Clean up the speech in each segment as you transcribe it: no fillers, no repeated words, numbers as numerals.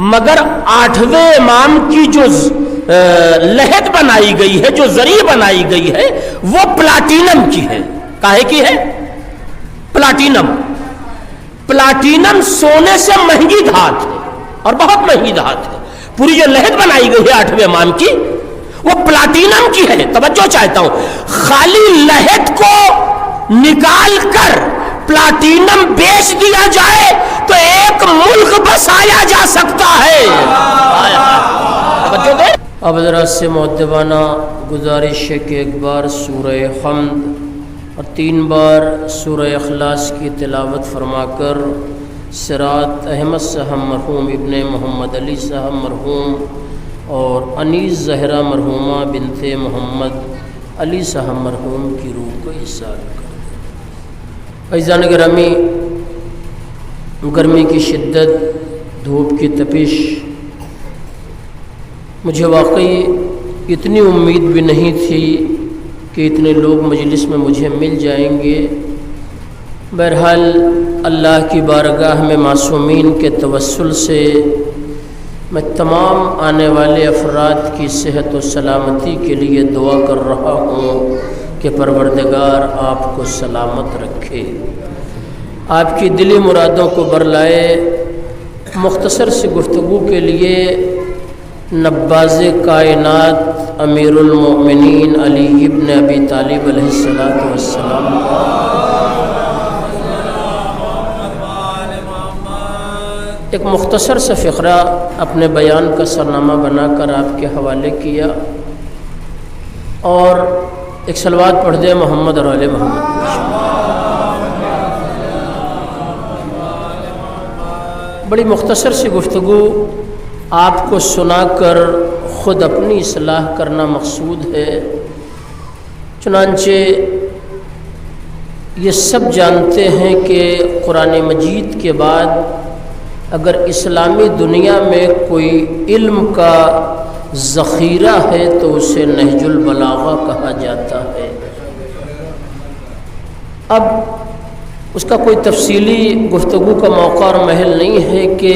مگر 8ویں امام کی جو لحد بنائی گئی ہے، جو زری بنائی گئی ہے، وہ پلاٹینم کی ہے۔ کاہے کی ہے؟ پلاٹینم۔ پلاٹینم سونے سے مہنگی دھات ہے اور بہت مہنگی دھات ہے۔ پوری جو لحد بنائی گئی ہے 8ویں امام کی، وہ پلاٹینم کی ہے۔ توجہ چاہتا ہوں، خالی لحد کو نکال کر پلاٹینم بیچ دیا جائے تو ایک ملک بسایا جا سکتا ہے۔ توجہ دے۔ اب حضرات سے مؤدبانہ گزارش ہے کہ ایک بار سورہ حمد اور 3 بار سورہ اخلاص کی تلاوت فرما کر سرات احمد صاحب مرحوم، ابن محمد علی صاحب مرحوم اور انیس زہرا مرحومہ بنت محمد علی صاحب مرحوم کی روح کو ایصال کر دیں۔ عزیزان گرامی، گرمی کی شدت، دھوپ کی تپش، مجھے واقعی اتنی امید بھی نہیں تھی کہ اتنے لوگ مجلس میں مجھے مل جائیں گے۔ بہرحال اللہ کی بارگاہ میں معصومین کے توسل سے میں تمام آنے والے افراد کی صحت و سلامتی کے لیے دعا کر رہا ہوں کہ پروردگار آپ کو سلامت رکھے، آپ کی دلی مرادوں کو برلائے۔ مختصر سی گفتگو کے لیے نباز کائنات امیر المؤمنین علی ابن ابی طالب علیہ السلام ایک مختصر سا فقرہ اپنے بیان کا سرنامہ بنا کر آپ کے حوالے کیا، اور ایک صلوات پڑھ دیں محمد اور آل محمد۔ بڑی مختصر سی گفتگو آپ کو سنا کر خود اپنی اصلاح کرنا مقصود ہے۔ چنانچہ یہ سب جانتے ہیں کہ قرآن مجید کے بعد اگر اسلامی دنیا میں کوئی علم کا ذخیرہ ہے تو اسے نہج البلاغہ کہا جاتا ہے۔ اب اس کا کوئی تفصیلی گفتگو کا موقع اور محل نہیں ہے کہ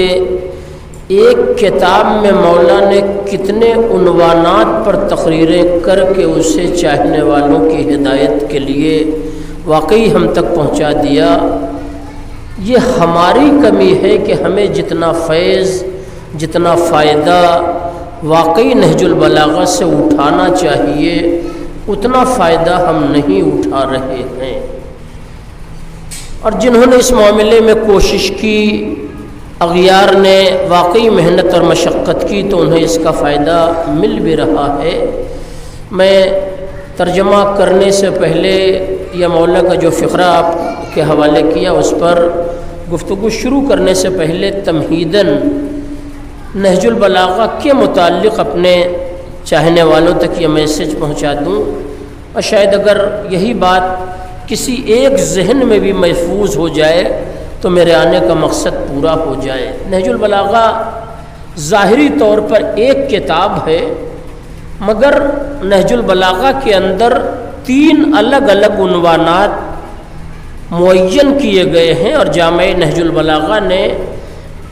ایک کتاب میں مولا نے کتنے عنوانات پر تقریریں کر کے اسے چاہنے والوں کی ہدایت کے لیے واقعی ہم تک پہنچا دیا۔ یہ ہماری کمی ہے کہ ہمیں جتنا فیض، جتنا فائدہ واقعی نہج البلاغہ سے اٹھانا چاہیے، اتنا فائدہ ہم نہیں اٹھا رہے ہیں۔ اور جنہوں نے اس معاملے میں کوشش کی، اغیار نے واقعی محنت اور مشقت کی، تو انہیں اس کا فائدہ مل بھی رہا ہے۔ میں ترجمہ کرنے سے پہلے یا مولا کا جو فقرہ آپ کے حوالے کیا اس پر گفتگو شروع کرنے سے پہلے تمہیداً نہج البلاغہ کے متعلق اپنے چاہنے والوں تک یہ میسج پہنچا دوں، اور شاید اگر یہی بات کسی ایک ذہن میں بھی محفوظ ہو جائے تو میرے آنے کا مقصد پورا ہو جائے۔ نہج البلاغہ ظاہری طور پر ایک کتاب ہے، مگر نہج البلاغہ کے اندر 3 الگ الگ عنوانات معین کیے گئے ہیں، اور جامع نہج البلاغہ نے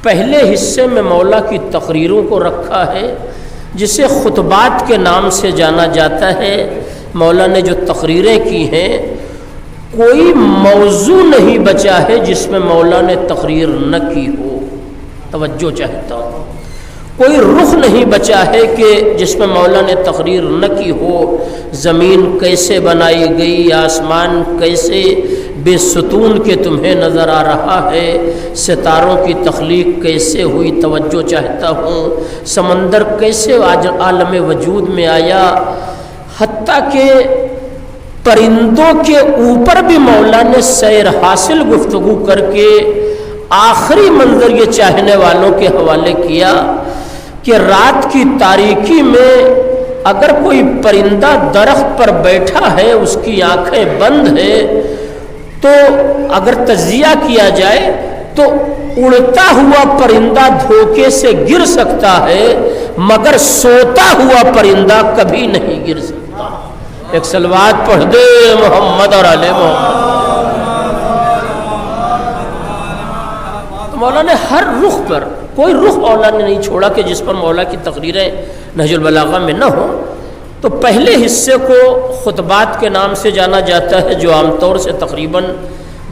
پہلے حصے میں مولا کی تقریروں کو رکھا ہے، جسے خطبات کے نام سے جانا جاتا ہے۔ مولا نے جو تقریریں کی ہیں، کوئی موضوع نہیں بچا ہے جس میں مولا نے تقریر نہ کی ہو۔ توجہ چاہتا ہوں، کوئی رخ نہیں بچا ہے کہ جس میں مولا نے تقریر نہ کی ہو۔ زمین کیسے بنائی گئی، آسمان کیسے بے ستون کے تمہیں نظر آ رہا ہے، ستاروں کی تخلیق کیسے ہوئی، توجہ چاہتا ہوں، سمندر کیسے عالم وجود میں آیا، حتیٰ کہ پرندوں کے اوپر بھی مولا نے سیر حاصل گفتگو کر کے آخری منظر یہ چاہنے والوں کے حوالے کیا کہ رات کی تاریکی میں اگر کوئی پرندہ درخت پر بیٹھا ہے، اس کی آنکھیں بند ہے، تو اگر تجزیہ کیا جائے تو اڑتا ہوا پرندہ دھوکے سے گر سکتا ہے، مگر سوتا ہوا پرندہ کبھی نہیں گر سکتا۔ ایک صلوات پڑھ دے محمد اور آل محمد۔ تو مولا نے ہر رخ پر کوئی رخ مولا نے نہیں چھوڑا کہ جس پر مولا کی تقریریں نہج البلاغہ میں نہ ہوں۔ تو پہلے حصے کو خطبات کے نام سے جانا جاتا ہے، جو عام طور سے تقریباً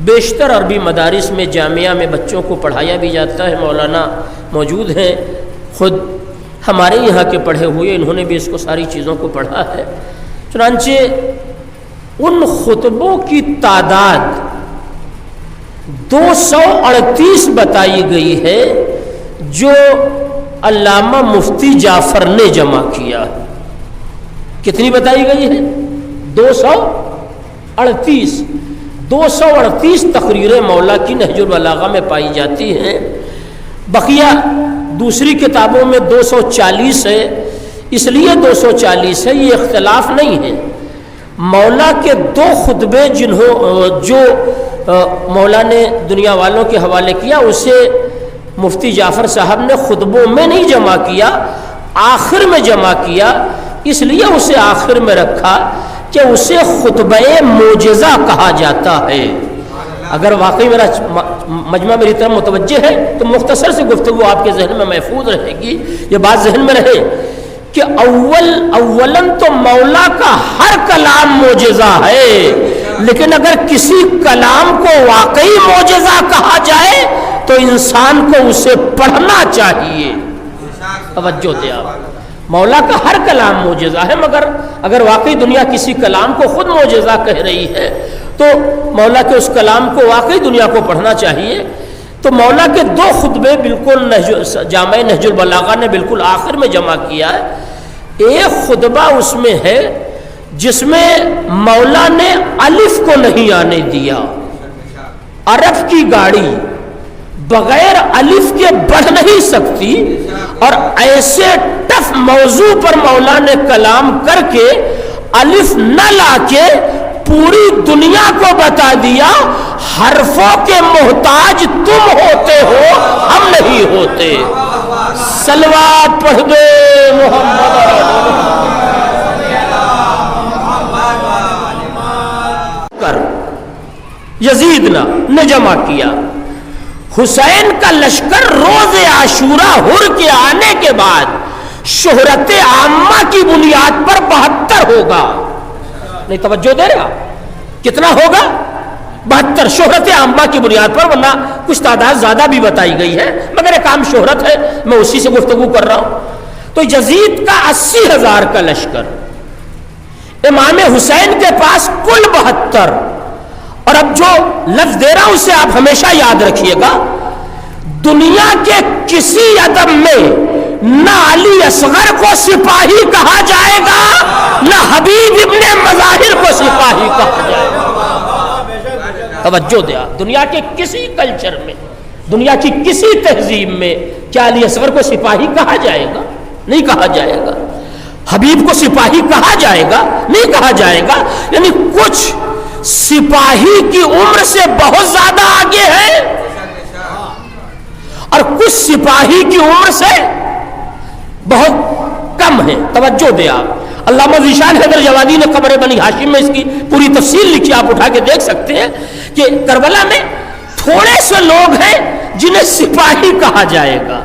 بیشتر عربی مدارس میں، جامعہ میں بچوں کو پڑھایا بھی جاتا ہے۔ مولانا موجود ہیں، خود ہمارے یہاں کے پڑھے ہوئے، انہوں نے بھی اس کو ساری چیزوں کو پڑھا ہے۔ چنانچہ ان خطبوں کی تعداد 238 بتائی گئی ہے جو علامہ مفتی جعفر نے جمع کیا۔ کتنی بتائی گئی ہے؟ 238 تقریریں مولا کی نہج البلاغہ میں پائی جاتی ہیں۔ بقیہ دوسری کتابوں میں 240 ہے، اس لیے 240 ہے، یہ اختلاف نہیں ہے۔ مولا کے 2 خطبے جو مولا نے دنیا والوں کے حوالے کیا، اسے مفتی جعفر صاحب نے خطبوں میں نہیں جمع کیا، آخر میں جمع کیا، اس لیے اسے آخر میں رکھا کہ اسے خطبہ معجزہ کہا جاتا ہے۔ اگر واقعی میرا مجمع میری طرف متوجہ ہے تو مختصر سے گفتگو آپ کے ذہن میں محفوظ رہے گی، یہ بات ذہن میں رہے کہ اولاً تو مولا کا ہر کلام معجزہ ہے، لیکن اگر کسی کلام کو واقعی معجزہ کہا جائے تو انسان کو اسے پڑھنا چاہیے۔ توجہ دیں آپ، مولا کا ہر کلام معجزہ ہے، مگر اگر واقعی دنیا کسی کلام کو خود معجزہ کہہ رہی ہے تو مولا کے اس کلام کو واقعی دنیا کو پڑھنا چاہیے۔ تو مولا کے 2 خطبے بالکل جامع نہج البلاغہ نے بالکل آخر میں جمع کیا ہے۔ ایک خطبہ اس میں ہے جس میں مولا نے الف کو نہیں آنے دیا۔ عرب کی گاڑی بغیر الف کے بڑھ نہیں سکتی، اور ایسے ٹف موضوع پر مولا نے کلام کر کے الف نہ لا کے پوری دنیا کو بتا دیا، حرفوں کے محتاج تم ہوتے ہو، ہم نہیں ہوتے۔ صلوات پڑھ دے محمد کر۔ یزید نے جمع کیا، حسین کا لشکر روز عاشورہ ہر کے آنے کے بعد شہرت عامہ کی بنیاد پر 72 ہوگا۔ نہیں توجہ دے رہا؟ کتنا ہوگا؟ 72 شہرت عامہ کی بنیاد پر، ورنہ کچھ تعداد زیادہ بھی بتائی گئی ہے، مگر ایک عام شہرت ہے، میں اسی سے گفتگو کر رہا ہوں۔ تو یزید کا 80,000 کا لشکر، امام حسین کے پاس کل 72۔ اور اب جو لفظ دے رہا ہوں اسے آپ ہمیشہ یاد رکھیے گا، دنیا کے کسی ادب میں نہ علی اصغر کو سپاہی کہا جائے گا، نہ حبیب ابن مظاہر کو سپاہی کہا جائے گا۔ توجہ دیا، دنیا کے کسی کلچر میں، دنیا کی کسی تہذیب میں کیا علی اصغر کو سپاہی کہا جائے گا؟ نہیں کہا جائے گا۔ حبیب کو سپاہی کہا جائے گا؟ نہیں کہا جائے گا۔ یعنی کچھ سپاہی کی عمر سے بہت زیادہ آگے ہے اور کچھ سپاہی کی عمر سے بہت کم ہے۔ توجہ دے آپ، علامہ ذیشان حیدر جوادی نے قبر بنی ہاشم میں اس کی پوری تفصیل لکھی، آپ اٹھا کے دیکھ سکتے ہیں کہ کربلا میں تھوڑے سے لوگ ہیں جنہیں سپاہی کہا جائے گا،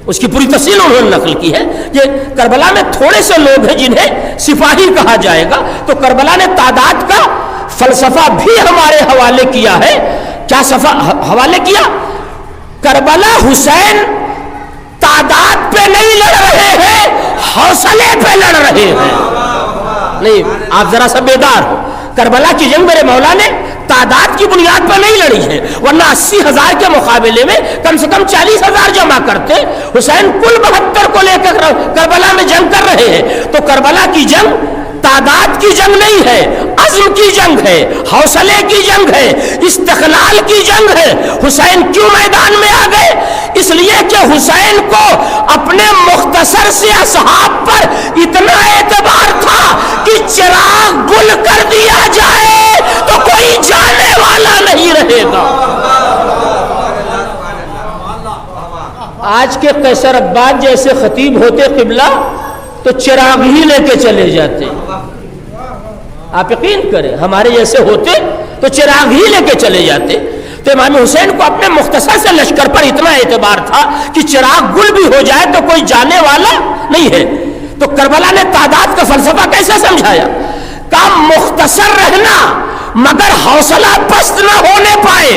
اس کی پوری تفصیل انہوں نے نقل کی ہے کہ کربلا میں تھوڑے سے لوگ ہیں جنہیں سپاہی کہا جائے گا۔ تو کربلا نے تعداد کا فلسفہ بھی ہمارے حوالے کیا ہے۔ کیا حوالے کیا؟ کربلا حسین تعداد پہ نہیں لڑ رہے ہیں، حوصلے پہ لڑ رہے ہیں۔ نہیں، آپ ذرا سا بیدار ہو، کربلا کی جنگ میرے مولا نے تعداد کی بنیاد پر نہیں لڑی ہے، ورنہ 80,000 کے مقابلے میں کم سے کم 40,000 جمع کرتے۔ حسین کل 72 کو لے کر کربلا میں جنگ کر رہے ہیں۔ تو کربلا کی جنگ تعداد کی جنگ نہیں ہے، عزم کی جنگ ہے، حوصلے کی جنگ ہے، استقلال کی جنگ ہے۔ حسین کیوں میدان میں آ گئے؟ اس لیے کہ حسین کو اپنے مختصر سے اصحاب پر اتنا اعتبار تھا کہ چراغ گل کر دیا جائے تو کوئی جانے والا نہیں رہے گا۔ آج کے قیصر عباد جیسے خطیب ہوتے قبلہ تو چراغ ہی لے کے چلے جاتے۔ آپ یقین کریں، ہمارے جیسے ہوتے تو چراغ ہی لے کے چلے جاتے۔ تو امام حسین کو اپنے مختصر سے لشکر پر اتنا اعتبار تھا کہ چراغ گل بھی ہو جائے تو کوئی جانے والا نہیں ہے. تو کربلا نے تعداد کا فلسفہ کیسے سمجھایا؟ کہا مختصر رہنا مگر حوصلہ پست نہ ہونے پائے.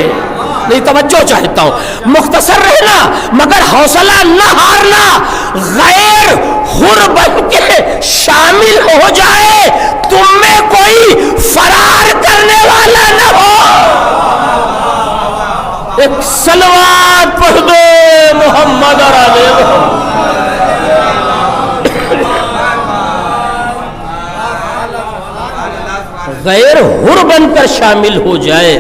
نہیں توجہ چاہتا ہوں. مختصر رہنا مگر حوصلہ نہ ہارنا، غیر حر بن کے شامل ہو جائے، تم میں کوئی فرار کرنے والا نہ ہو. ایک صلوات پڑھ دو محمد اور آل محمد. غیر حر بن کر شامل ہو جائے،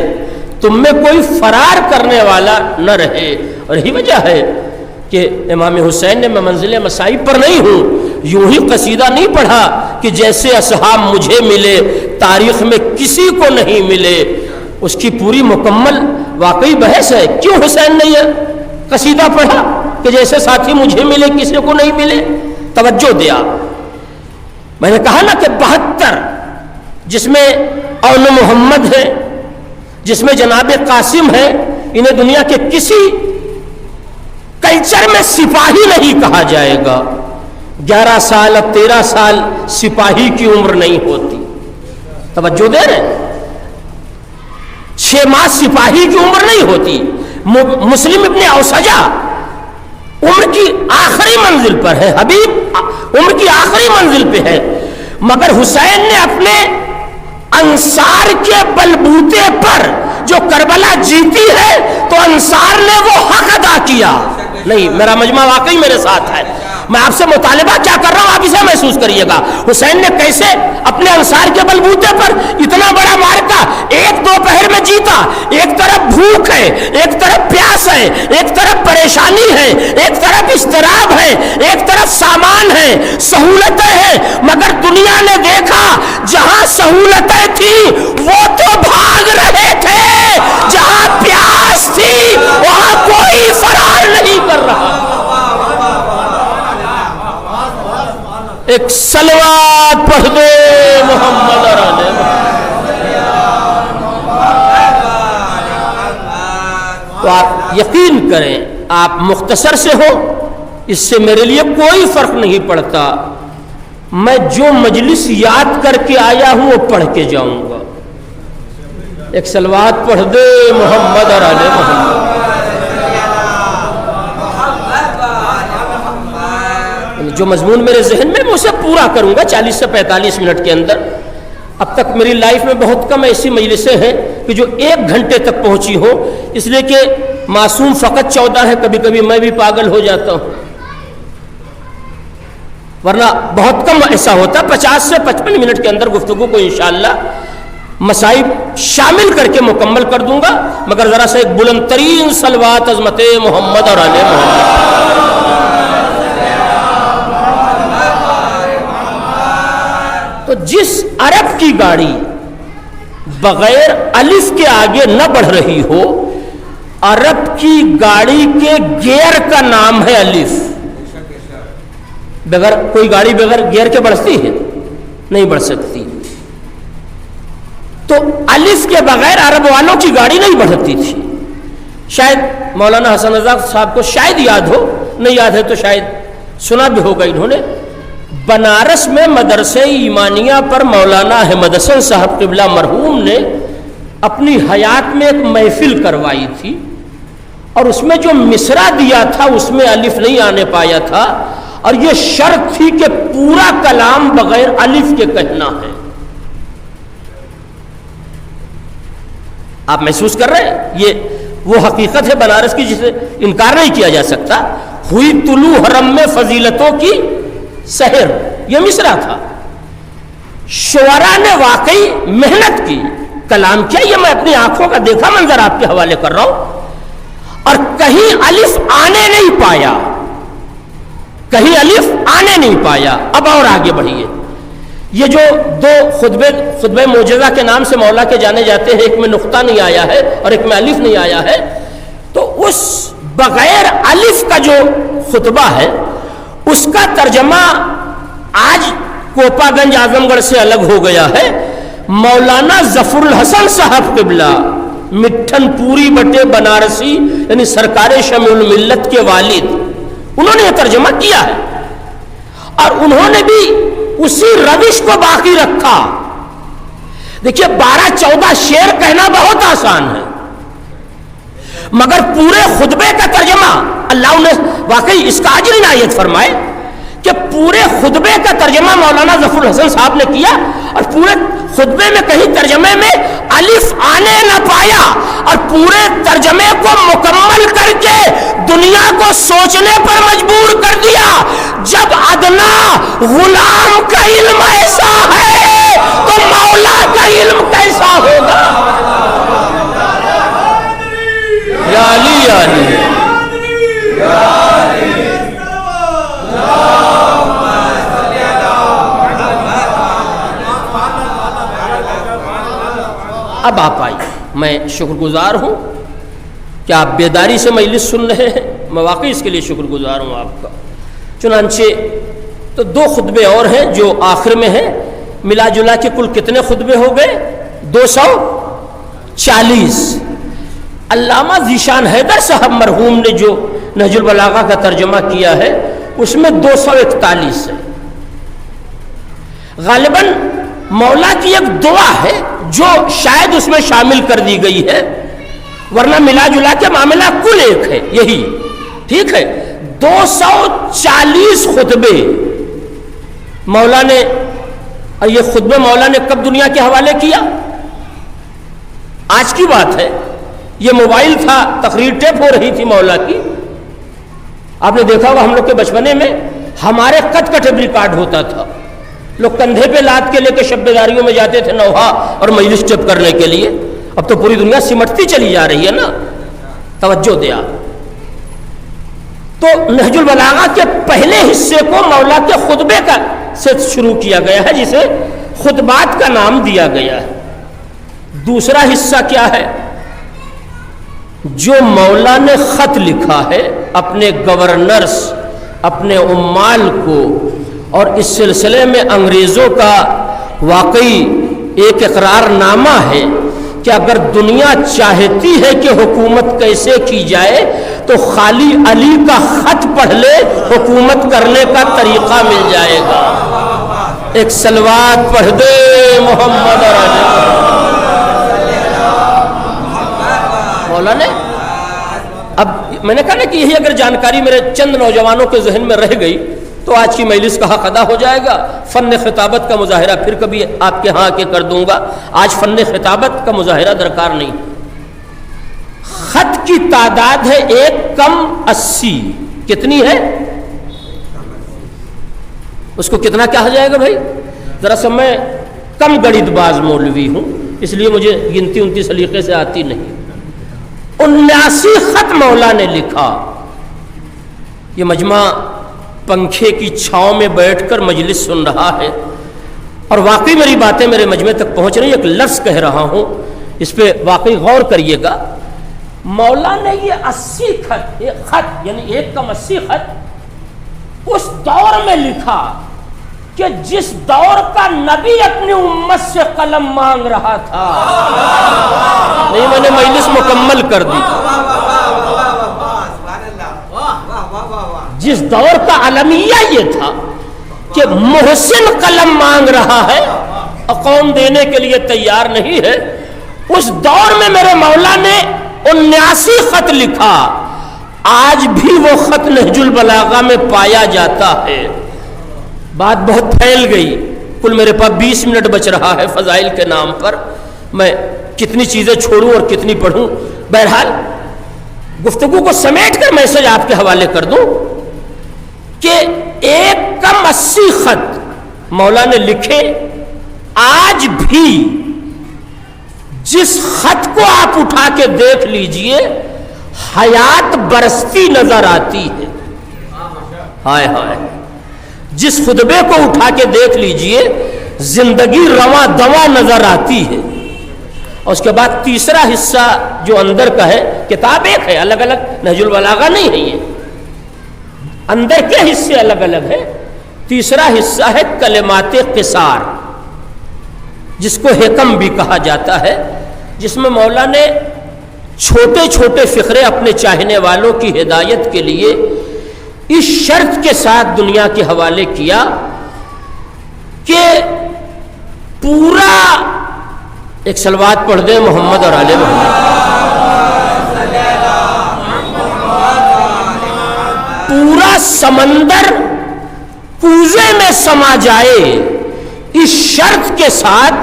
تم میں کوئی فرار کرنے والا نہ رہے. اور یہی وجہ ہے کہ امام حسین نے میں منزل مصائب پر نہیں ہوں یوں ہی قصیدہ نہیں پڑھا کہ جیسے اصحاب مجھے ملے تاریخ میں کسی کو نہیں ملے. اس کی پوری مکمل واقعی بحث ہے کیوں حسین نے یہ قصیدہ پڑھا کہ جیسے ساتھی مجھے ملے کسی کو نہیں ملے. توجہ دیا. میں نے کہا نا کہ 72 جس میں اول محمد ہے، جس میں جناب قاسم ہے، انہیں دنیا کے کسی کلچر میں سپاہی نہیں کہا جائے گا. 11 سال اب 13 سال سپاہی کی عمر نہیں ہوتی. توجہ دے رہے ہیں. 6 ماہ سپاہی کی عمر نہیں ہوتی. مسلم ابن اوسجہ عمر کی آخری منزل پر ہے، حبیب عمر کی آخری منزل پہ ہے، مگر حسین نے اپنے انصار کے بلبوتے پر جو کربلا جیتی ہے تو انصار نے وہ حق ادا کیا. نہیں میرا مجمع واقعی میرے ساتھ ہے، میں آپ سے مطالبہ کیا کر رہا ہوں آپ اسے محسوس کریے گا. حسین نے کیسے اپنے انصار کے بلبوتے پر اتنا بڑا مارکا ایک دو پہر میں جیتا. ایک طرف بھوک ہے، ایک طرف پیاس ہے، ایک طرف پریشانی ہے، ایک طرف اضطراب ہے، ایک طرف سامان ہے، سہولتیں ہیں، مگر دنیا نے دیکھا جہاں سہولتیں تھی وہ تو بھاگ رہے تھے، جہاں پیاس تھی وہاں کوئی فرار نہیں کر رہا. ایک صلوات پڑھ دو محمد اور آل محمد. تو آپ یقین کریں آپ مختصر سے ہو اس سے میرے لیے کوئی فرق نہیں پڑتا. میں جو مجلس یاد کر کے آیا ہوں وہ پڑھ کے جاؤں گا. ایک صلوات پڑھ دے محمد اور آل محمد. جو مضمون میرے ذہن میں اسے پورا کروں گا 40 سے 45 منٹ کے اندر. اب تک میری لائف میں بہت کم ایسی مجلسیں ہیں کہ جو 1 گھنٹے تک پہنچی ہو، اس لیے کہ معصوم فقط 14 ہے، کبھی کبھی میں بھی پاگل ہو جاتا ہوں، ورنہ بہت کم ایسا ہوتا. 50 سے 55 منٹ کے اندر گفتگو کو انشاءاللہ مصائب شامل کر کے مکمل کر دوں گا. مگر ذرا سا ایک بلند ترین صلوات عظمت محمد اور آل محمد. تو جس عرب کی گاڑی بغیر الف کے آگے نہ بڑھ رہی ہو، عرب کی گاڑی کے گیئر کا نام ہے الف. بغیر کوئی گاڑی بغیر گیئر کے بڑھتی ہے؟ نہیں بڑھ سکتی. تو الف کے بغیر عرب والوں کی گاڑی نہیں بڑھتی تھی. شاید مولانا حسن رضا صاحب کو شاید یاد ہو، نہیں یاد ہے تو شاید سنا بھی ہوگا انہوں نے. بنارس میں مدرسہ ایمانیہ پر مولانا احمد حسن صاحب قبلہ مرحوم نے اپنی حیات میں ایک محفل کروائی تھی، اور اس میں جو مصرع دیا تھا اس میں الف نہیں آنے پایا تھا، اور یہ شرط تھی کہ پورا کلام بغیر الف کے کہنا ہے. آپ محسوس کر رہے ہیں یہ وہ حقیقت ہے بنارس کی جسے انکار نہیں کیا جا سکتا. ہوئی طلوع حرم میں فضیلتوں کی سحر، یہ مصرع تھا. شعراء نے واقعی محنت کی. کلام کیا یہ میں اپنی آنکھوں کا دیکھا منظر آپ کے حوالے کر رہا ہوں. اور کہیں الف آنے نہیں پایا، کہیں الف آنے نہیں پایا. اب اور آگے بڑھیے. یہ جو 2 خطبے معجزہ کے نام سے مولا کے جانے جاتے ہیں، ایک میں نقطہ نہیں آیا ہے اور ایک میں الف نہیں آیا ہے، تو اس بغیر الف کا جو خطبہ ہے اس کا ترجمہ آج کوپا گنج اعظم گڑھ سے الگ ہو گیا ہے. مولانا ظفر الحسن صاحب قبلہ مٹھن پوری بٹے بنارسی یعنی سرکار شمع الملت کے والد، انہوں نے یہ ترجمہ کیا ہے اور انہوں نے بھی اسی روش کو باقی رکھا۔ دیکھیے 12-14 شعر کہنا بہت آسان ہے، مگر پورے خطبے کا ترجمہ اللہ نے واقعی اس کا اجر عنایت فرمائے کہ پورے خطبے کا ترجمہ مولانا ظفر الحسن صاحب نے کیا، اور پورے خطبے میں کہیں ترجمے میں الف آنے نہ پایا، اور پورے ترجمے کو مکمل کر کے دنیا کو سوچنے پر مجبور کر دیا، جب ادنا غلام کا علم ایسا ہے تو مولا کا علم کیسا ہوگا؟ یا علی یا علی اب آپ آئیے، میں شکر گزار ہوں کہ آپ بیداری سے مجلس سن رہے ہیں، میں واقعی اس کے لیے شکر گزار ہوں آپ کا۔ چنانچہ تو 2 خطبے اور ہیں جو آخر میں ہیں، ملا جلا کے کل کتنے خطبے ہو گئے؟ 240۔ علامہ ذیشان حیدر صاحب مرحوم نے جو نہج البلاغہ کا ترجمہ کیا ہے اس میں 241 ہے۔ غالباً مولا کی ایک دعا ہے جو شاید اس میں شامل کر دی گئی ہے، ورنہ ملا جلا کے معاملہ کل ایک ہے، یہی ٹھیک ہے۔ 240 خطبے مولا نے، اور یہ خطبے مولا نے کب دنیا کے حوالے کیا؟ آج کی بات ہے، یہ موبائل تھا، تقریر ٹیپ ہو رہی تھی مولا کی، آپ نے دیکھا ہوگا ہم لوگ کے بچپنے میں ہمارے قد کا ٹیپ ریکارڈ ہوتا تھا، لوگ کندھے پہ لاد کے لے کے شب بیداریوں میں جاتے تھے نوحہ اور مجلس ٹیپ کرنے کے لیے۔ اب تو پوری دنیا سمٹتی چلی جا رہی ہے نا، توجہ دیا۔ تو نہج البلاغہ کے پہلے حصے کو مولا کے خطبے کا سے شروع کیا گیا ہے، جسے خطبات کا نام دیا گیا ہے۔ دوسرا حصہ کیا ہے؟ جو مولا نے خط لکھا ہے اپنے گورنرز، اپنے عمال کو، اور اس سلسلے میں انگریزوں کا واقعی ایک اقرار نامہ ہے کہ اگر دنیا چاہتی ہے کہ حکومت کیسے کی جائے تو خالی علی کا خط پڑھ لے، حکومت کرنے کا طریقہ مل جائے گا۔ ایک صلوات پڑھ دے محمد مولا نے۔ اب میں نے کہا نا کہ یہی اگر جانکاری میرے چند نوجوانوں کے ذہن میں رہ گئی تو آج کی مجلس کا حق ادا ہو جائے گا۔ فن خطابت کا مظاہرہ پھر کبھی آپ کے ہاں کے کر دوں گا، آج فن خطابت کا مظاہرہ درکار نہیں۔ خط کی تعداد ہے 1 کم 80۔ کتنی ہے؟ اس کو کتنا کہا جائے گا بھائی؟ ذرا سا میں کم گڑت باز مولوی ہوں، اس لیے مجھے گنتی سلیقے سے آتی نہیں۔ 79 خط مولا نے لکھا۔ یہ مجمع پنکھے کی چھاؤں میں بیٹھ کر مجلس سن رہا ہے، اور واقعی میری باتیں میرے مجمع تک پہنچ رہی ہیں۔ ایک لفظ کہہ رہا ہوں، اس پہ واقعی غور کریے گا۔ مولا نے یہ 80 خط یعنی 1 کم 80 خط اس دور میں لکھا کہ جس دور کا نبی اپنی امت سے قلم مانگ رہا تھا۔ نہیں، میں نے مجلس مکمل کر دی۔ جس دور کا عالمیہ یہ تھا کہ محسن قلم مانگ رہا ہے، قوم دینے کے لیے تیار نہیں ہے، اس دور میں میرے مولا نے 79 خط لکھا۔ آج بھی وہ خط نہج البلاغہ میں پایا جاتا ہے۔ بات بہت پھیل گئی، کل میرے پاس 20 منٹ بچ رہا ہے فضائل کے نام پر، میں کتنی چیزیں چھوڑوں اور کتنی پڑھوں۔ بہرحال گفتگو کو سمیٹ کر میسج آپ کے حوالے کر دوں کہ 1 کم 80 خط مولا نے لکھے۔ آج بھی جس خط کو آپ اٹھا کے دیکھ لیجئے حیات برستی نظر آتی ہے۔ ہائے ہائے، جس خطبے کو اٹھا کے دیکھ لیجئے زندگی رواں دواں نظر آتی ہے۔ اور اس کے بعد تیسرا حصہ جو اندر کا ہے، کتاب ایک ہے، الگ الگ نہج البلاغہ نہیں ہے، یہ اندر کے حصے الگ الگ ہے۔ تیسرا حصہ ہے کلمات قصار، جس کو حکم بھی کہا جاتا ہے، جس میں مولا نے چھوٹے چھوٹے فقرے اپنے چاہنے والوں کی ہدایت کے لیے اس شرط کے ساتھ دنیا کے حوالے کیا کہ پورا ایک صلوات پڑھ دیں محمد اور آل محمد، پورا سمندر کوزے میں سما جائے، اس شرط کے ساتھ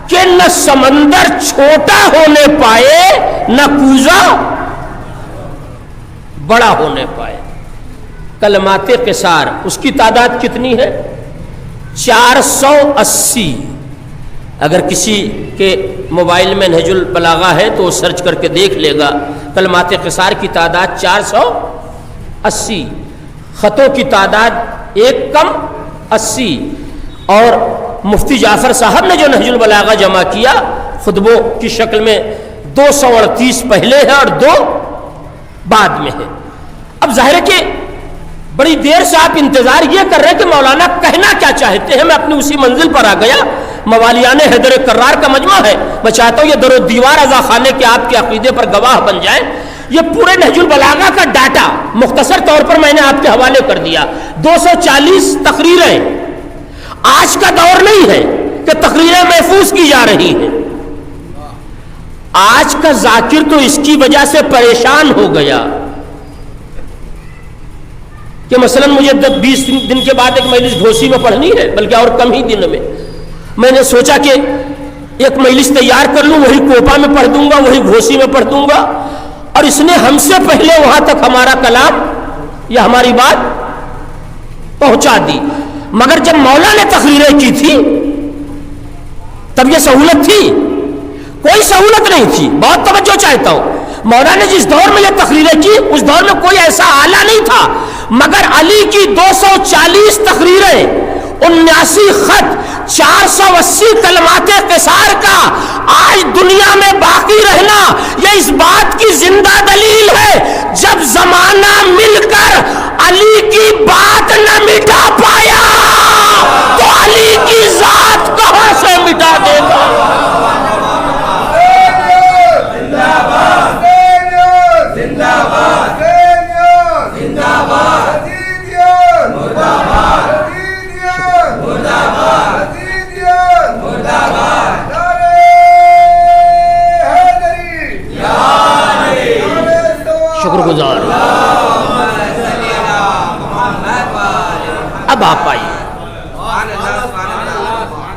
کہ نہ سمندر چھوٹا ہونے پائے نہ کوزہ بڑا ہونے پائے۔ کلمات قصار اس کی تعداد کتنی ہے؟ 480۔ اگر کسی کے موبائل میں نہج البلاغہ ہے تو وہ سرچ کر کے دیکھ لے گا، کلمات قصار کی تعداد 480، خطوں کی تعداد ایک کم 80۔ اور مفتی جعفر صاحب نے جو نہج البلاغہ جمع کیا خطبوں کی شکل میں 238 پہلے ہے اور 2 بعد میں ہے۔ اب ظاہر ہے کہ بڑی دیر سے آپ انتظار یہ کر رہے ہیں کہ مولانا کہنا کیا چاہتے ہیں۔ میں اپنی اسی منزل پر آ گیا، موالیان حیدر کرار کا مجمع ہے۔ میں چاہتا ہوں یہ در و دیوار رضا خانے کے آپ کے عقیدے پر گواہ بن جائیں۔ یہ پورے نہج البلاغہ کا ڈاٹا مختصر طور پر میں نے آپ کے حوالے کر دیا۔ 240 تقریریں، آج کا دور نہیں ہے کہ تقریریں محفوظ کی جا رہی ہیں۔ آج کا ذاکر تو اس کی وجہ سے پریشان ہو گیا کہ مثلا مجھے 20 دن کے بعد ایک مجلس گھوسی میں پڑھنی ہے، بلکہ اور کم ہی دن میں نے سوچا کہ ایک مجلس تیار کر لوں، وہی کوپا میں پڑھ دوں گا، وہی گھوسی میں پڑھ دوں گا، اور اس نے ہم سے پہلے وہاں تک ہمارا کلام یا ہماری بات پہنچا دی۔ مگر جب مولا نے تقریریں کی تھی تب یہ سہولت تھی؟ کوئی سہولت نہیں تھی۔ بہت توجہ چاہتا ہوں، مولا نے جس دور میں یہ تقریریں کی اس دور میں کوئی ایسا آلہ نہیں تھا، مگر علی کی 240 تقریریں، 79 خط، 480 کلمات قصار کا آج دنیا میں باقی رہنا یہ اس بات کی زندہ دلیل ہے جب زمانہ مل کر علی کی بات نہ مٹا پایا تو علی کی ذات کہاں سے مٹا دے گا؟ شکر گزار۔ اب آپ آئیے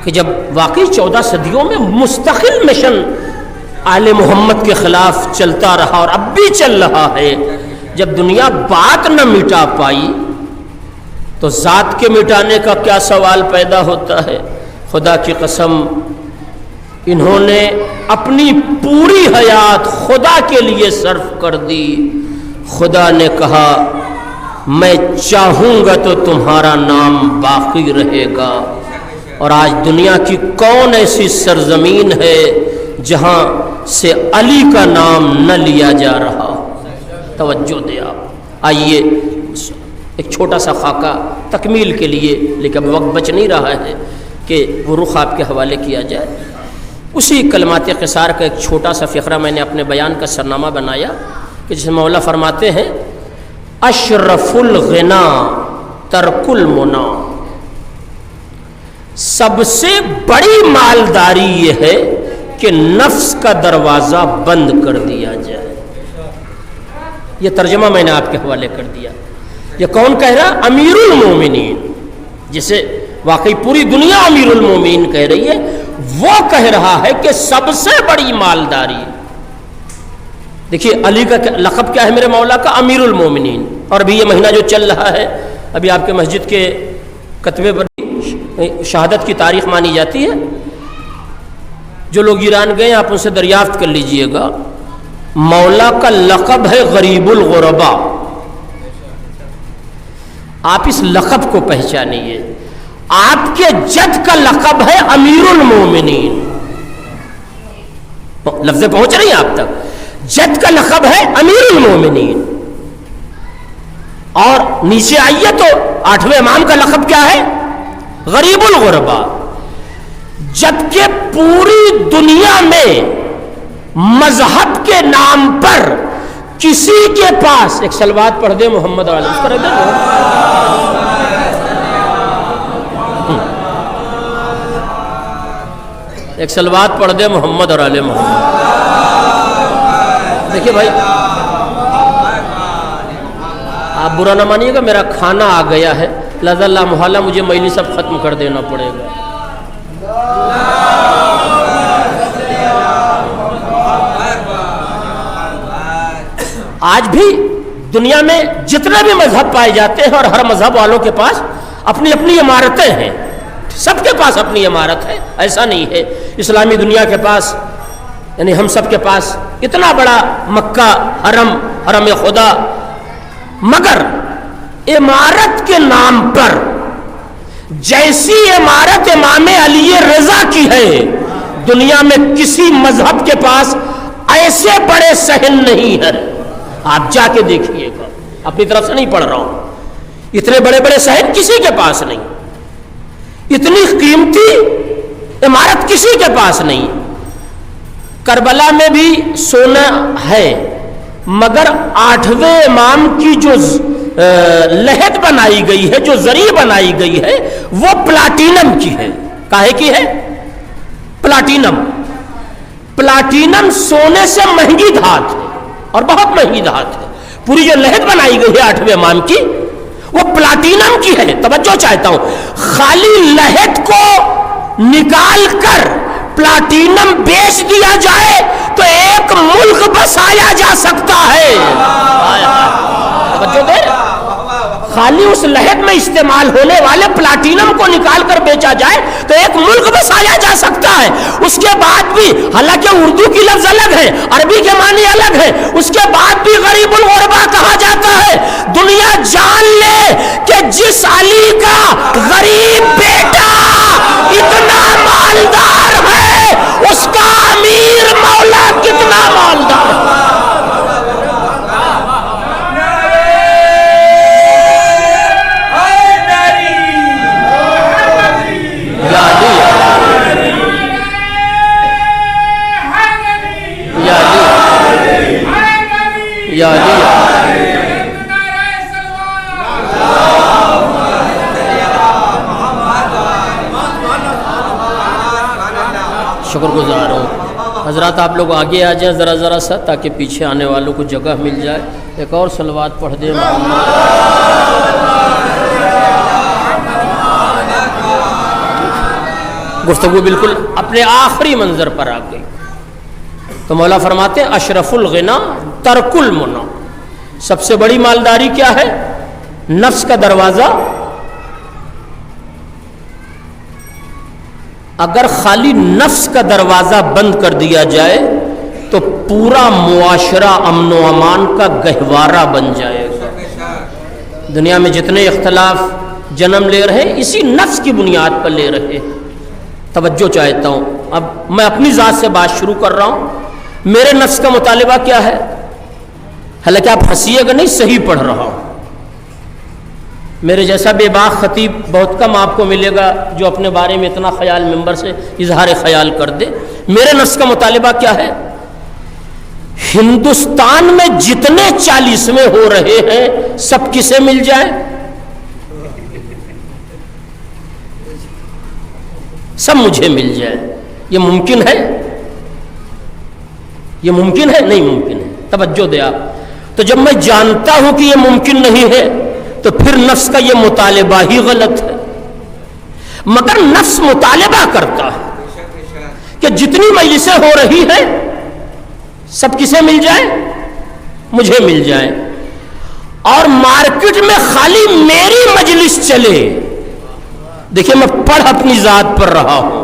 کہ جب واقعی 14 صدیوں میں مستقل مشن آل محمد کے خلاف چلتا رہا اور اب بھی چل رہا ہے، جب دنیا بات نہ مٹا پائی تو ذات کے مٹانے کا کیا سوال پیدا ہوتا ہے؟ خدا کی قسم انہوں نے اپنی پوری حیات خدا کے لیے صرف کر دی۔ خدا نے کہا میں چاہوں گا تو تمہارا نام باقی رہے گا۔ اور آج دنیا کی کون ایسی سرزمین ہے جہاں سے علی کا نام نہ لیا جا رہا؟ توجہ دے آپ۔ آئیے ایک چھوٹا سا خاکہ تکمیل کے لیے، لیکن اب وقت بچ نہیں رہا ہے کہ وہ رخ آپ کے حوالے کیا جائے۔ اسی کلمات قصار کا ایک چھوٹا سا فقرہ میں نے اپنے بیان کا سرنامہ بنایا کہ جس میں مولا فرماتے ہیں اشرف الغنا ترک المنا، سب سے بڑی مالداری یہ ہے کہ نفس کا دروازہ بند کر دیا جائے۔ یہ ترجمہ میں نے آپ کے حوالے کر دیا۔ یہ کون کہہ رہا؟ امیر المومنین، جسے واقعی پوری دنیا امیر المومنین کہہ رہی ہے، وہ کہہ رہا ہے کہ سب سے بڑی مالداری۔ دیکھیے علی کا لقب کیا ہے میرے مولا کا؟ امیر المومنین۔ اور ابھی یہ مہینہ جو چل رہا ہے، ابھی آپ کے مسجد کے کتبے پر شہادت کی تاریخ مانی جاتی ہے۔ جو لوگ ایران گئے آپ ان سے دریافت کر لیجئے گا، مولا کا لقب ہے غریب الغربا۔ آپ اس لقب کو پہچانیے۔ آپ کے جد کا لقب ہے امیر المومنین۔ لفظیں پہنچ رہی ہیں آپ تک؟ جد کا لقب ہے امیر المومنین، اور نیچے آئیے تو 8ویں امام کا لقب کیا ہے؟ غریب الغربا۔ جبکہ پوری دنیا میں مذہب کے نام پر کسی کے پاس ایک صلوات پڑھ دے محمد علیہ اس طرح ایک صلوات پڑھ دے محمد اور علیہ محمد. دیکھیے بھائی آپ برا نہ مانیے گا، میرا کھانا آ گیا ہے، لہذا اللہ محالہ مجھے مجلس سب ختم کر دینا پڑے گا. آج بھی دنیا میں جتنے بھی مذہب پائے جاتے ہیں اور ہر مذہب والوں کے پاس اپنی اپنی عمارتیں ہیں، سب کے پاس اپنی عمارت ہے. ایسا نہیں ہے اسلامی دنیا کے پاس، یعنی ہم سب کے پاس اتنا بڑا مکہ حرم خدا، مگر عمارت کے نام پر جیسی عمارت امام علی رضا کی ہے دنیا میں کسی مذہب کے پاس ایسے بڑے صحن نہیں ہے. آپ جا کے دیکھیے گا، اپنی طرف سے نہیں پڑھ رہا ہوں، اتنے بڑے بڑے صحن کسی کے پاس نہیں، اتنی قیمتی عمارت کسی کے پاس نہیں. کربلا میں بھی سونا ہے، مگر 8ویں امام کی جو لہد بنائی گئی ہے، جو زری بنائی گئی ہے، وہ پلاٹینم کی ہے. کاہے کی ہے؟ پلاٹینم سونے سے مہنگی دھات ہے اور بہت مہنگی دھات ہے. پوری جو لہد بنائی گئی ہے 8ویں امام کی وہ پلاٹینم کی ہے. توجہ چاہتا ہوں، خالی لہد کو نکال کر پلاٹینم بیچ دیا جائے تو ایک ملک بسایا جا سکتا ہے. توجہ دے، خالی اس لہد میں استعمال ہونے والے پلاٹینم کو نکال کر بیچا جائے تو ایک ملک بسایا جا سکتا ہے. اس کے بعد بھی، حالانکہ اردو کی لفظ الگ ہے، عربی کے معنی الگ ہے، اس کے بعد بھی غریب الغربا کہا جاتا ہے. دنیا جان لے کہ جس علی کا غریب بیٹا اتنا مالدار ہے، اس کا امیر مولا کتنا مالدار ہے. شکر گزار ہوں. حضرات آپ لوگ آگے آ جائیں ذرا سا، تاکہ پیچھے آنے والوں کو جگہ مل جائے. ایک اور صلوات پڑھ دیں محمد. گفتگو بالکل اپنے آخری منظر پر آ گئی. تو مولا فرماتے ہیں اشرف الغنا ترک المنع. سب سے بڑی مالداری کیا ہے؟ نفس کا دروازہ اگر خالی نفس کا دروازہ بند کر دیا جائے تو پورا معاشرہ امن و امان کا گہوارہ بن جائے گا. دنیا میں جتنے اختلاف جنم لے رہے ہیں اسی نفس کی بنیاد پر لے رہے ہیں. توجہ چاہتا ہوں، اب میں اپنی ذات سے بات شروع کر رہا ہوں. میرے نفس کا مطالبہ کیا ہے؟ حالانکہ آپ ہنسیے گا نہیں، صحیح پڑھ رہا ہوں. میرے جیسا بے باک خطیب بہت کم آپ کو ملے گا جو اپنے بارے میں اتنا خیال ممبر سے اظہار خیال کر دے. میرے نفس کا مطالبہ کیا ہے؟ ہندوستان میں جتنے 40ویں ہو رہے ہیں سب کسے مل جائیں؟ سب مجھے مل جائے. یہ ممکن ہے؟ یہ ممکن ہے؟ نہیں ممکن ہے. توجہ دے آپ. تو جب میں جانتا ہوں کہ یہ ممکن نہیں ہے تو پھر نفس کا یہ مطالبہ ہی غلط ہے. مگر نفس مطالبہ کرتا ہے کہ جتنی مجلسیں ہو رہی ہیں سب کسے مل جائے؟ مجھے مل جائے. اور مارکیٹ میں خالی میری مجلس چلے. دیکھیں میں پڑھ اپنی ذات پر رہا ہوں،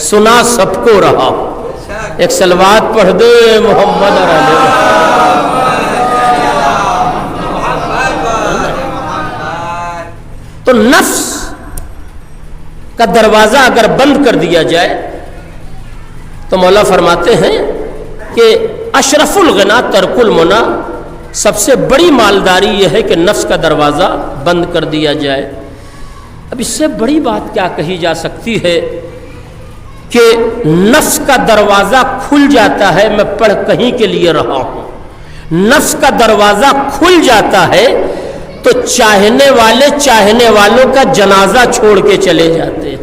سنا سب کو رہا ہوں. ایک صلوات پڑھ دے محمد اور علیہ. تو نفس کا دروازہ اگر بند کر دیا جائے تو مولا فرماتے ہیں کہ اشرف الغنا ترک المنع. سب سے بڑی مالداری یہ ہے کہ نفس کا دروازہ بند کر دیا جائے. اب اس سے بڑی بات کیا کہی جا سکتی ہے کہ نفس کا دروازہ کھل جاتا ہے. میں پڑھ کہیں کے لیے رہا ہوں, نفس کا دروازہ کھل جاتا ہے تو چاہنے والے چاہنے والوں کا جنازہ چھوڑ کے چلے جاتے ہیں.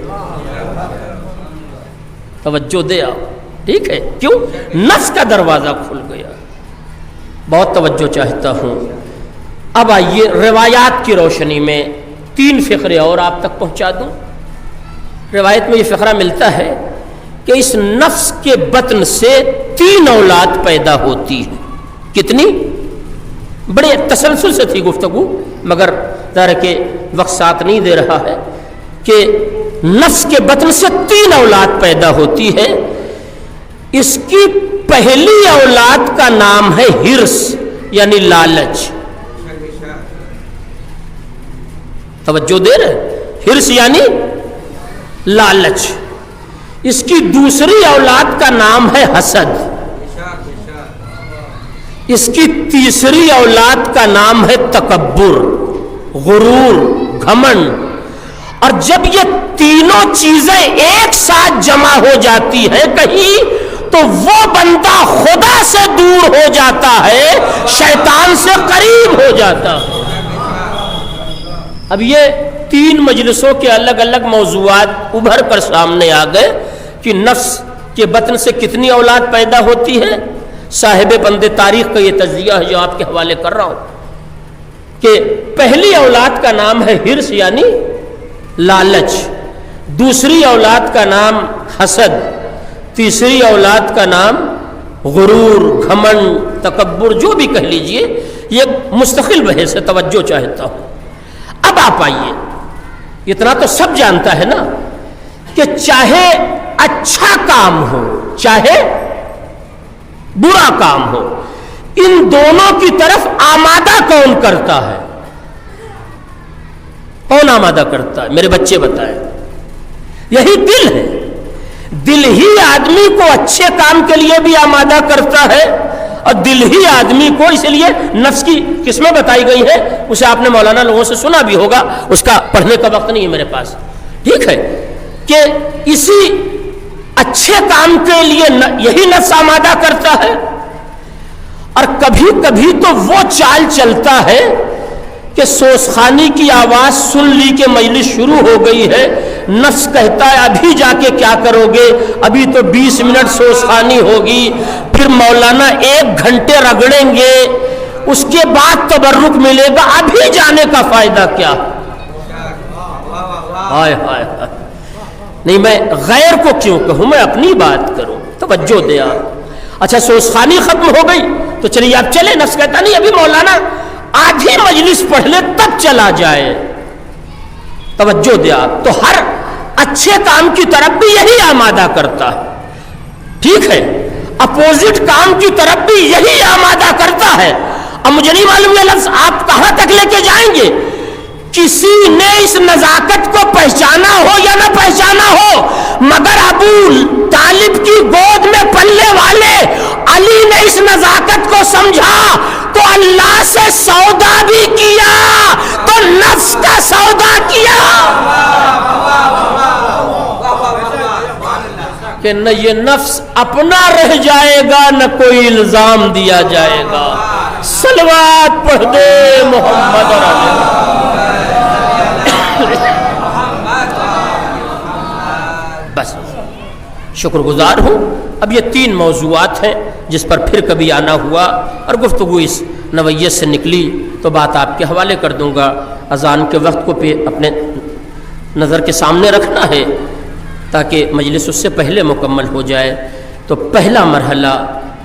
توجہ دے آپ, ٹھیک ہے, کیوں؟ نفس کا دروازہ کھل گیا. بہت توجہ چاہتا ہوں. اب آئیے روایات کی روشنی میں 3 فقرے اور آپ تک پہنچا دوں. روایت میں یہ فقرہ ملتا ہے کہ اس نفس کے بطن سے 3 اولاد پیدا ہوتی ہے. کتنی؟ بڑے تسلسل سے تھی گفتگو, مگر ظاہر کہ وقت ساتھ نہیں دے رہا ہے, کہ نفس کے بطن سے 3 اولاد پیدا ہوتی ہے. اس کی پہلی اولاد کا نام ہے ہرس یعنی لالچ. توجہ دے رہے, ہرس یعنی لالچ. اس کی دوسری اولاد کا نام ہے حسد. اس کی تیسری اولاد کا نام ہے تکبر, غرور, گھمنڈ. اور جب یہ تینوں چیزیں ایک ساتھ جمع ہو جاتی ہے کہیں, تو وہ بندہ خدا سے دور ہو جاتا ہے, شیطان سے قریب ہو جاتا ہے. اب یہ 3 مجلسوں کے الگ الگ موضوعات ابھر کر سامنے آ گئے کہ نفس کے بطن سے کتنی اولاد پیدا ہوتی ہے. صاحب بند تاریخ کا یہ تجزیہ ہے جو آپ کے حوالے کر رہا ہوں, کہ پہلی اولاد کا نام ہے ہرس یعنی لالچ, دوسری اولاد کا نام حسد, تیسری اولاد کا نام غرور, گھمنڈ, تکبر, جو بھی کہہ لیجئے. یہ مستقل بحث سے توجہ چاہتا ہوں. اب آپ آئیے, اتنا تو سب جانتا ہے نا کہ چاہے اچھا کام ہو چاہے برا کام ہو, ان دونوں کی طرف آمادہ کون کرتا ہے؟ کون آمادہ کرتا ہے؟ میرے بچے بتائیں. یہی دل ہے. دل ہی آدمی کو اچھے کام کے لیے بھی آمادہ کرتا ہے, اور دل ہی آدمی کو, اس لیے نفس کی قسمیں بتائی گئی ہیں, اسے آپ نے مولانا لوگوں سے سنا بھی ہوگا, اس کا پڑھنے کا وقت نہیں ہے میرے پاس, ٹھیک ہے, کہ اسی اچھے کام کے لیے یہی نفس آمادہ کرتا ہے. اور کبھی کبھی تو وہ چال چلتا ہے کہ سوسخانی کی آواز سن لی کہ مجلس شروع ہو گئی ہے, نفس کہتا ہے ابھی جا کے کیا کرو گے, ابھی تو 20 منٹ سوسخانی ہوگی, پھر مولانا 1 گھنٹے رگڑیں گے, اس کے بعد تبرک ملے گا, ابھی جانے کا فائدہ کیا؟ ہائے ہائے ہائے. نہیں, میں غیر کو کیوں کہوں, میں اپنی بات کروں. توجہ دے آپ. اچھا سوسخانی ختم ہو گئی تو چلیے آپ چلے. نفس کہتا نہیں ابھی مولانا آدھی مجلس پڑھ لے تب چلا جائے. توجہ دے آپ. تو ہر اچھے کام کی طرف بھی یہی آمادہ کرتا ہے, ٹھیک ہے, اپوزٹ کام کی طرف بھی یہی آمادہ کرتا ہے. اب مجھے نہیں معلوم یہ لفظ آپ کہاں تک لے کے جائیں گے. کسی نے اس نزاکت کو پہچانا ہو یا نہ پہچانا ہو, مگر ابو طالب کی گود میں پلنے والے علی نے اس نزاکت کو سمجھا تو اللہ سے سودا بھی کیا, تو نفس کا سودا کیا کہ نہ یہ نفس اپنا رہ جائے گا نہ کوئی الزام دیا جائے گا. صلوات پڑھ دے محمد اور علی. بس شکر گزار ہوں. اب یہ 3 موضوعات ہیں جس پر پھر کبھی آنا ہوا اور گفتگو اس نوعیت سے نکلی تو بات آپ کے حوالے کر دوں گا. اذان کے وقت کو اپنے نظر کے سامنے رکھنا ہے تاکہ مجلس اس سے پہلے مکمل ہو جائے. تو پہلا مرحلہ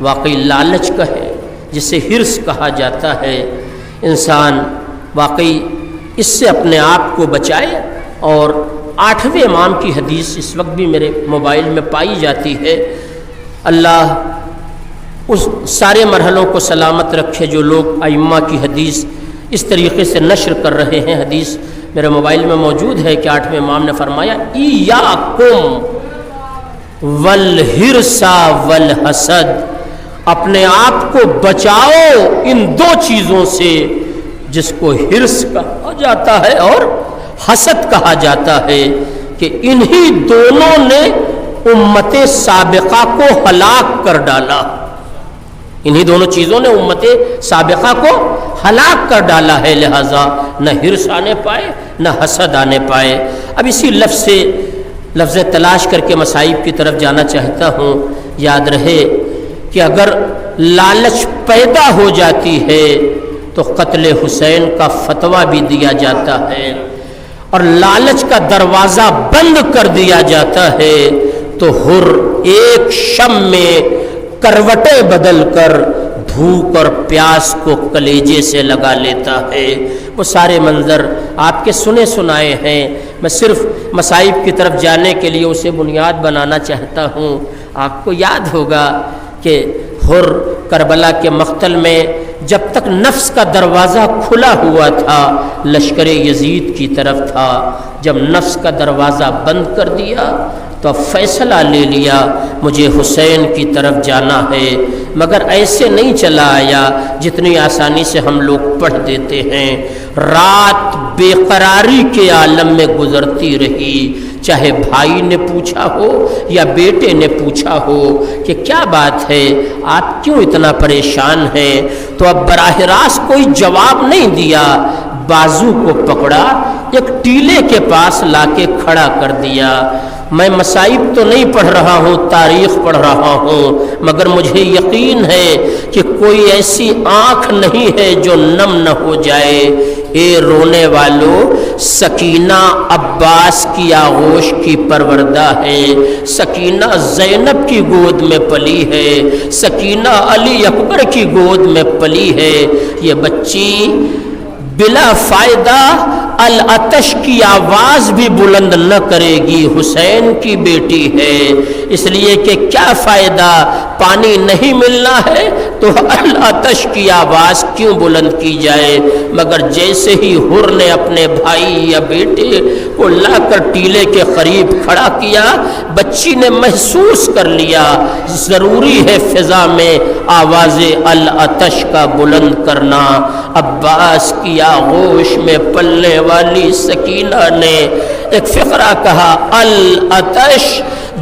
واقعی لالچ کا ہے جسے ہرس کہا جاتا ہے. انسان واقعی اس سے اپنے آپ کو بچائے. اور 8ویں امام کی حدیث اس وقت بھی میرے موبائل میں پائی جاتی ہے. اللہ اس سارے مرحلوں کو سلامت رکھے جو لوگ ائمہ کی حدیث اس طریقے سے نشر کر رہے ہیں. حدیث میرے موبائل میں موجود ہے کہ 8ویں امام نے فرمایا ایاکم والحرص والحسد, اپنے آپ کو بچاؤ ان 2 چیزوں سے جس کو ہرس کہا جاتا ہے اور حسد کہا جاتا ہے, کہ انہی دونوں نے امت سابقہ کو ہلاک کر ڈالا۔ انہی دونوں چیزوں نے امت سابقہ کو ہلاک کر ڈالا ہے، لہذا نہ ہرس آنے پائے نہ حسد آنے پائے۔ اب اسی لفظ تلاش کر کے مصائب کی طرف جانا چاہتا ہوں۔ یاد رہے کہ اگر لالچ پیدا ہو جاتی ہے تو قتل حسین کا فتویٰ بھی دیا جاتا ہے، اور لالچ کا دروازہ بند کر دیا جاتا ہے تو حر ایک شم میں کروٹیں بدل کر بھوک اور پیاس کو کلیجے سے لگا لیتا ہے۔ وہ سارے منظر آپ کے سنے سنائے ہیں، میں صرف مصائب کی طرف جانے کے لیے اسے بنیاد بنانا چاہتا ہوں۔ آپ کو یاد ہوگا کہ حر کربلا کے مقتل میں جب تک نفس کا دروازہ کھلا ہوا تھا لشکر یزید کی طرف تھا، جب نفس کا دروازہ بند کر دیا تو اب فیصلہ لے لیا مجھے حسین کی طرف جانا ہے، مگر ایسے نہیں چلا آیا جتنی آسانی سے ہم لوگ پڑھ دیتے ہیں۔ رات بے قراری کے عالم میں گزرتی رہی، چاہے بھائی نے پوچھا ہو یا بیٹے نے پوچھا ہو کہ کیا بات ہے، آپ کیوں اتنا پریشان ہیں، تو اب براہ راست کوئی جواب نہیں دیا، بازو کو پکڑا، ایک ٹیلے کے پاس لا کے کھڑا کر دیا۔ میں مصائب تو نہیں پڑھ رہا ہوں، تاریخ پڑھ رہا ہوں، مگر مجھے یقین ہے کہ کوئی ایسی آنکھ نہیں ہے جو نم نہ ہو جائے۔ اے رونے والوں، سکینہ عباس کی آغوش کی پروردہ ہے، سکینہ زینب کی گود میں پلی ہے، سکینہ علی اکبر کی گود میں پلی ہے۔ یہ بچی بلا فائدہ العطش کی آواز بھی بلند نہ کرے گی، حسین کی بیٹی ہے، اس لیے کہ کیا فائدہ، پانی نہیں ملنا ہے تو العطش کی آواز کیوں بلند کی جائے۔ مگر جیسے ہی حر نے اپنے بھائی یا بیٹے کو لا کر ٹیلے کے قریب کھڑا کیا، بچی نے محسوس کر لیا ضروری ہے فضا میں آواز العطش کا بلند کرنا۔ عباس کی آغوش میں پلنے والی سکینہ نے ایک فقرہ کہا، العطش۔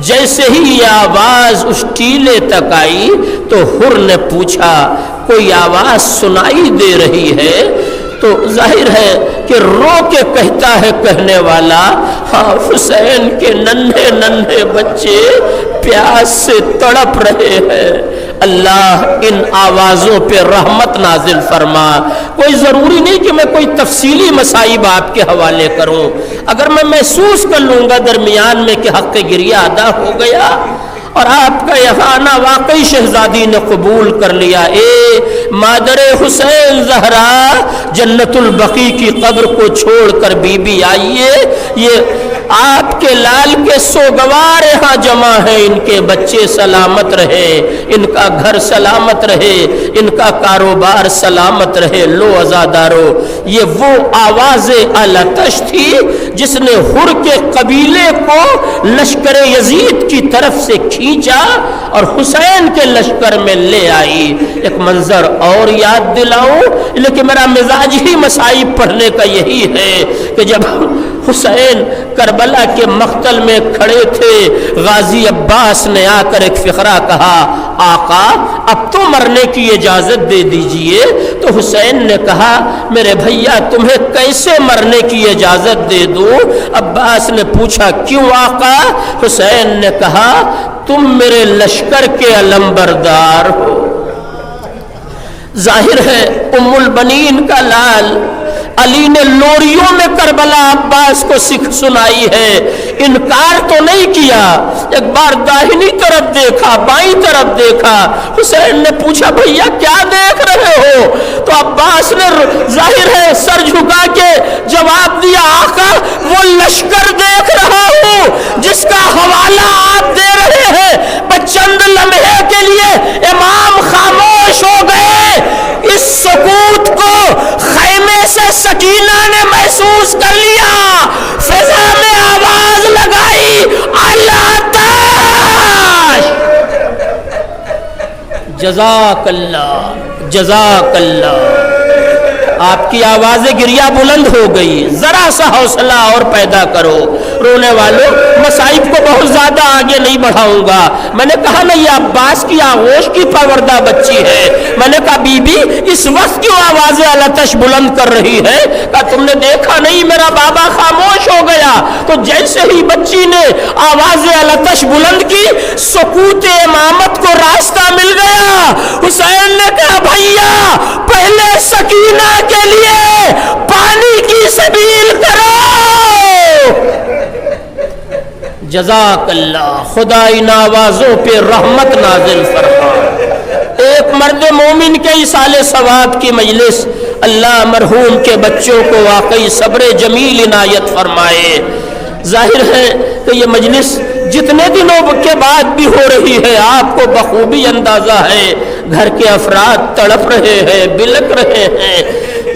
جیسے ہی یہ آواز اس ٹیلے تک آئی تو حر نے پوچھا کوئی آواز سنائی دے رہی ہے؟ تو ظاہر ہے کہ رو کے کہتا ہے کہنے والا، ہاں حسین کے ننھے ننھے بچے پیاس سے تڑپ رہے ہیں، اللہ ان آوازوں پہ رحمت نازل فرما۔ کوئی ضروری نہیں کہ میں کوئی تفصیلی مصائب آپ کے حوالے کروں، اگر میں محسوس کر لوں گا درمیان میں کہ حق گریہ ادا ہو گیا اور آپ کا یہاں آنا واقعی شہزادی نے قبول کر لیا، اے مادر حسین زہرا جنت البقیع کی قبر کو چھوڑ کر بی بی آئیے، یہ آپ کے لال کے سوگوار یہاں جمع ہیں، ان کے بچے سلامت رہے، ان کا گھر سلامت رہے، ان کا کاروبار سلامت رہے، لو عزادارو۔ یہ وہ آواز العطش تھی جس نے حر کے قبیلے کو لشکر یزید کی طرف سے کھینچا اور حسین کے لشکر میں لے آئی۔ ایک منظر اور یاد دلاؤں، لیکن میرا مزاج ہی مصائب پڑھنے کا یہی ہے کہ جب حسین کربلا کے مقتل میں کھڑے تھے، غازی عباس نے آ کر ایک فقرہ کہا، آقا اب تو مرنے کی اجازت دے دیجئے۔ تو حسین نے کہا، میرے بھیا تمہیں کیسے مرنے کی اجازت دے دوں؟ عباس نے پوچھا، کیوں آقا؟ حسین نے کہا، تم میرے لشکر کے علمبردار ہو۔ ظاہر ہے ام البنین کا لال علی نے لوریوں میں کربلا عباس کو سنائی ہے، انکار تو نہیں کیا، ایک بار داہنی طرف دیکھا، بائیں طرف دیکھا، حسین نے پوچھا بھیا کیا دیکھ رہے ہو؟ تو عباس نے ظاہر ہے سر جھکا کے جواب دیا، آقا وہ لشکر دیکھ رہا ہوں جس کا حوالہ آپ دے رہے ہیں۔ چند لمحے کے لیے امام خاموش ہو گئے، اس سکوت کو خیمے سے سکینہ نے محسوس کر لیا، فضا میں آواز لگائی، العطش۔ جزاک اللہ، جزاک اللہ۔ آپ کی آواز گریہ بلند ہو گئی، ذرا سا حوصلہ اور پیدا کرو۔ رونے والوں مصائب کو بہت زیادہ آگے نہیں بڑھاؤں گا. میں نے کہا نا یہ عباس کی آغوش کی پروردہ بچی ہے. میں نے کہا بی بی اس وقت کیوں آواز التش بلند کر رہی ہے؟ کہا تم نے دیکھا نہیں میرا بابا خاموش ہو گیا. تو جیسے ہی بچی نے آواز التش بلند کی سکوت امامت کو راستہ مل گیا. حسین نے کہا بھیا پہلے سکینہ کے لیے پانی کی سبیل کرو. جزاک اللہ، خدا ان آوازوں پہ رحمت نازل فرما. ایک مرد مومن کے ایصال ثواب کی مجلس، اللہ مرحوم کے بچوں کو واقعی صبر جمیل عنایت فرمائے. ظاہر ہے کہ یہ مجلس جتنے دنوں کے بعد بھی ہو رہی ہے آپ کو بخوبی اندازہ ہے گھر کے افراد تڑپ رہے ہیں، بلک رہے ہیں.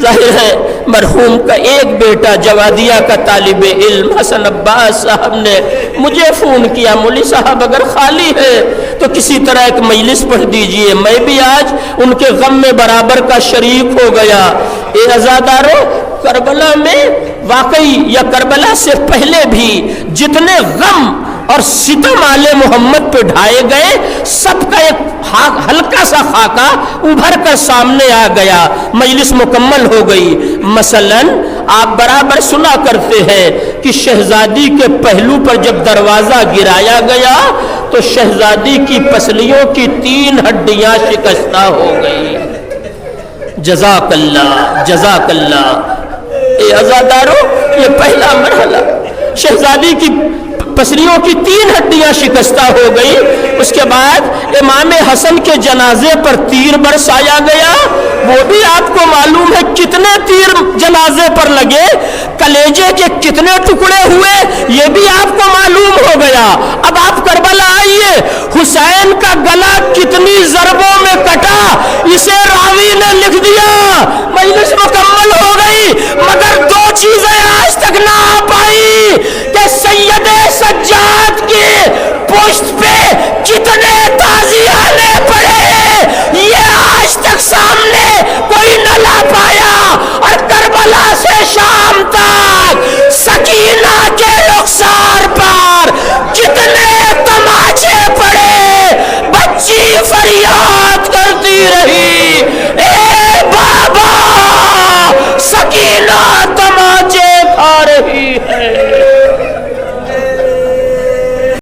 ظاہر ہے مرحوم کا ایک بیٹا جوادیہ کا طالب علم حسن عباس صاحب نے مجھے فون کیا، مولوی صاحب اگر خالی ہے تو کسی طرح ایک مجلس پڑھ دیجئے. میں بھی آج ان کے غم میں برابر کا شریک ہو گیا. اے عزادارو، کربلا میں واقعی یا کربلا سے پہلے بھی جتنے غم اور ستم آل محمد پہ ڈھائے گئے سب کا ایک ہلکا سا خاکہ ابھر کر سامنے آ گیا. مجلس مکمل ہو گئی. مثلا آپ برابر سنا کرتے ہیں کہ شہزادی کے پہلو پر جب دروازہ گرایا گیا تو شہزادی کی پسلیوں کی 3 ہڈیاں شکستہ ہو گئی. جزاک اللہ، جزاک اللہ. اے عزادارو یہ پہلا مرحلہ، شہزادی کی پسلیوں کی 3 ہڈیاں شکستہ ہو گئی. اس کے بعد امام حسن کے جنازے پر تیر برسایا گیا. وہ بھی آپ کو معلوم ہے کتنے تیر جنازے پر لگے، کلیجے کے کتنے ٹکڑے ہوئے یہ بھی آپ کو معلوم ہو گیا. اب آپ کربلا آئیے، حسین کا گلا کتنی ضربوں میں کٹا اسے راوی نے لکھ دیا.